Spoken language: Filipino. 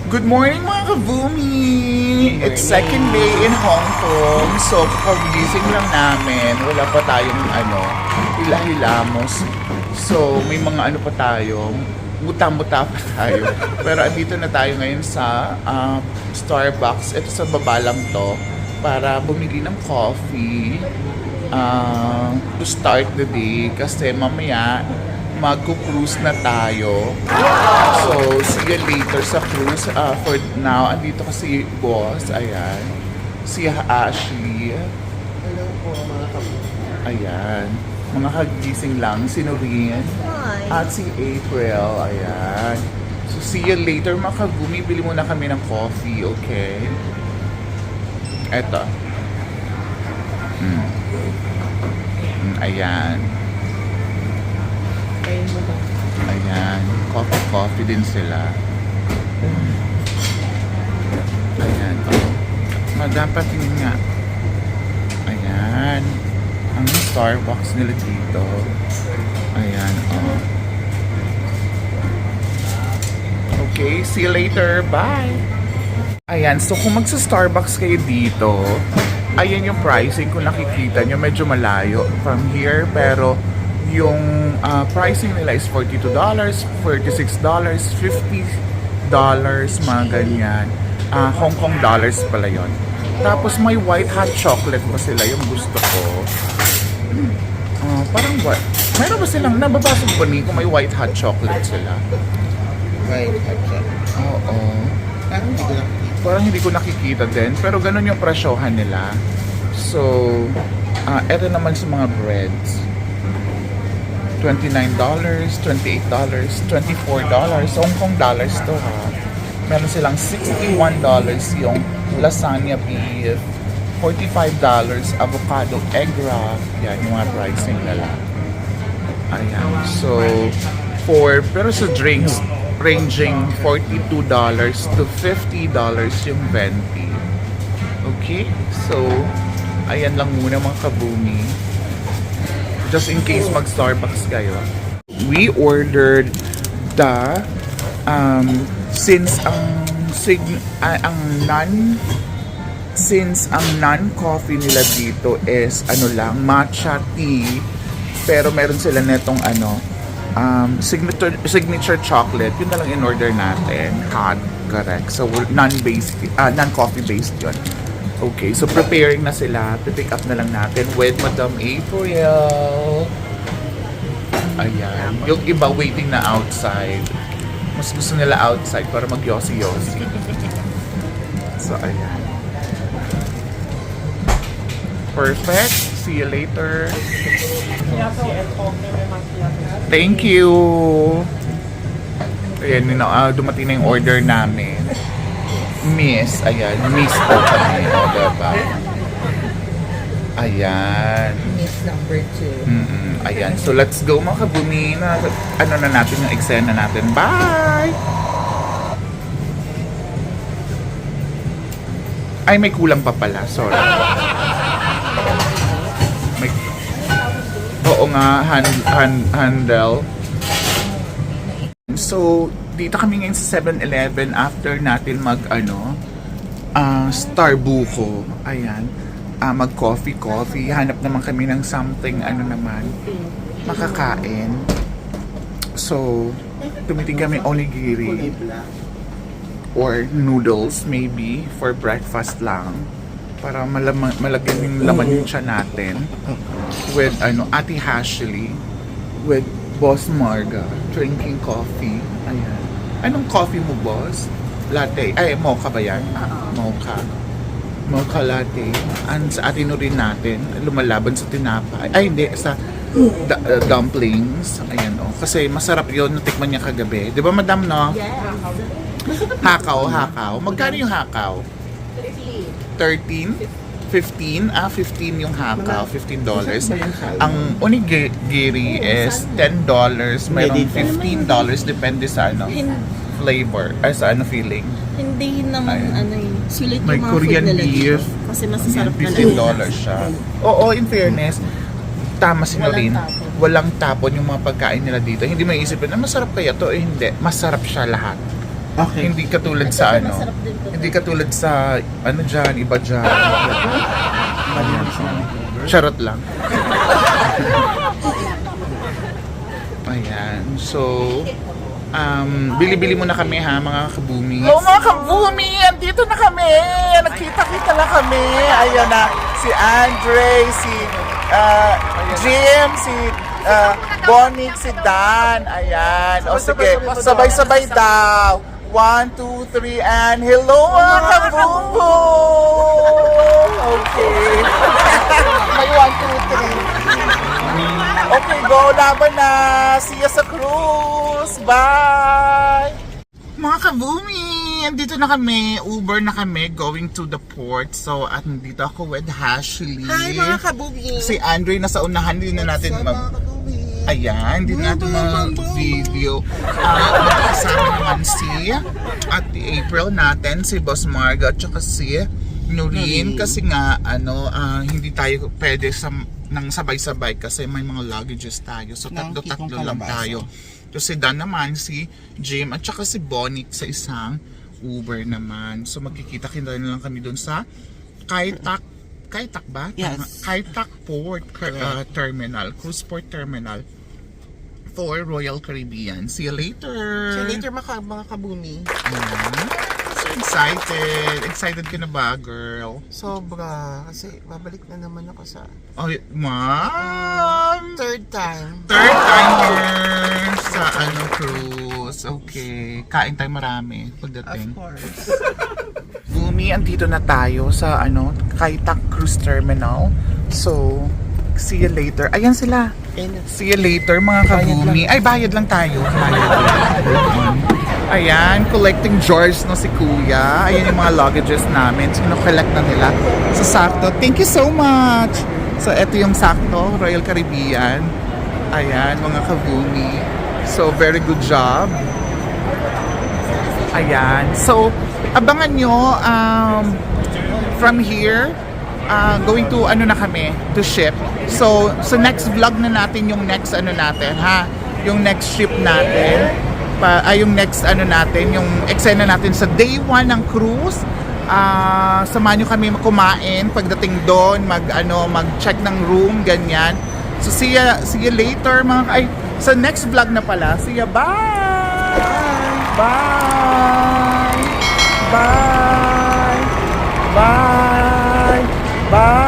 Good morning mga ka-Vumi! It's second day in Hong Kong. So, kagising lang namin. Wala pa tayong hila-hilamos. So, may mga pa tayo. Muta-muta pa tayo. Pero andito na tayo ngayon sa Starbucks. Ito sa baba lang to. Para bumili ng coffee. To start the day. Kasi mamaya, magko-cruise na tayo. So, see you later sa cruise. For now, andito kasi boss. Ayan. Si Ashley. Hello po mga kapatid. Ayan. Mga kagising lang. Si Noreen. Hi. At si April. Ayan. So, see you later mga kagumi. Bili muna kami ng coffee. Okay? Eto. Ayan. Ayan, coffee din sila. Ayan, dapat yun nga. Ayan, ang Starbucks nila dito. Ayan, Okay, see you later. Bye! Ayan, so kung magsa-Starbucks kayo dito, ayan yung pricing kung nakikita nyo, medyo malayo from here, pero yung pricing nila is $42, $46, $50, mga ganyan. Hong Kong dollars pala yon. Tapos may white hot chocolate pa sila, yung gusto ko. Parang what? Mayroon ba silang, nababasag ba ni kung may white hot chocolate sila? White hot chocolate. Oo. Parang hindi ko nakikita. Parang hindi ko nakikita din, pero ganun yung presyohan nila. So, eto naman sa mga breads. $29, $28, $24, Hong Kong dollars to ha. Meron silang $61 yung lasagna beef, $45 avocado egg wrap. Yan yung mga pricing nila. Ayan. So, pero sa drinks, ranging $42 to $50 yung venti. Okay? So, ayan lang muna mga kabumi. Just in case mag-Starbucks kayo. We ordered the since ang non-coffee nila dito is matcha tea, pero meron sila netong signature chocolate. Yun na lang in order natin. Hot, correct. So non-coffee based yun. Okay, so preparing na sila. Pick up na lang natin with Madam April. Ayan. Yung iba waiting na outside. Mas gusto nila outside para mag-yossi-yossi. So, ayan. Perfect. See you later. Thank you. Ayan, dumating na yung order namin. Miss, ayan, miss po kami, diba? Ayan. Miss number 2. Ayan, so let's go mga kabumi na, na natin yung eksena natin. Bye! Ay, may kulang pa pala, sorry. Oo nga, handle. So, dito kami ngayon sa 7-Eleven after natin Starbuco. Ayan. Mag-coffee. Hanap naman kami ng something, makakain. So, tumiting kami onigiri or noodles maybe for breakfast lang. Para malagyan yung laman yung tiyan natin. With, Ate Ashley. With Boss Marga. Drinking coffee. Ayan. Anong coffee mo, boss? Latte. Ay, mocha ba yan? Mocha. Mocha latte. Sa atin rin natin, lumalaban sa tinapay. Ay, hindi. Sa dumplings. Ayan, oh. Kasi masarap yun. Natikman niya kagabi. Di ba, madam, no? Yes. Hakaw. Magkano yung hakaw? 13? 15? 15 yung hakaw. $15. Ang onigiri is $10. Mayroon $15. Depende sa flavor. Ay, sa feeling. Hindi naman sulit May yung mga Korean food nila beef. dito. Kasi masasarap na $15 siya. Oo, in fairness, tama si Noreen. Walang tapon yung mga pagkain nila dito. Hindi may isipin na masarap kaya to. Hindi. Masarap siya lahat. Okay. Hindi katulad sa ano. Masarap din to. Hindi katulad sa ano dyan, iba dyan. Malinis na. Charot lang. Ayan. So, bili-bili muna kami ha, mga kabumi. Hello mga kabumi! Andito na kami! Nagkita-kita na kami. Ayan na, si Andre, si Jim, si Bonnie, si Dan. Ayan. O sige, sabay-sabay daw. 1, 2, 3, and hello mga kabumbo! Okay. May 1, 2, 3. Okay, go! Laban na! See you sa cruise! Bye! Mga kabumi! Andito na kami. Uber na kami going to the port. So, at nandito ako with Ashley. Hi mga kabugi! Si Andre nasa unahan. Hindi na natin Ayan, hindi natin mag-video. Magkasama naman si at April natin, si Boss Marga at saka si Noreen. Kasi nga, hindi tayo pwede nang sabay-sabay kasi may mga luggages tayo. So, tatlo-tatlo lang tayo. So, si Dan naman, si Jim at saka si Bonnie sa isang Uber naman. So, magkikita-kita na lang kami doon sa Kaitak ba? Yes. Kaitak Port Terminal, Cruise Port Terminal for Royal Caribbean. See you later! So later mga kabumi. So excited! Excited ka na ba, girl? Sobra. Kasi babalik na naman ako sa Oh, ma'am! third time. Third timer sa cruise. Okay. Kain tayo marami pagdating. course. Bumi, andito na tayo sa Kaitak Cruise Terminal. So, see you later. Ayan sila. See you later mga kabumi. Ay, bayad lang tayo. Ayan, collecting jars no si Kuya. Ayan yung mga luggages namin. So, collect na nila sa Sakto. Thank you so much! So, eto yung Sakto, Royal Caribbean. Ayan, mga kabumi. So, very good job. Ayan. So, abangan nyo from here going to na kami to ship. So next vlog na natin yung next natin ha, yung next ship natin yung next natin, yung eksena natin sa day 1 ng cruise. Samahan nyo kami kumain pagdating doon, mag-check ng room, ganyan. So see you later mga sa next vlog na pala. See ya, bye! Bye! Bye! Bye! Bye!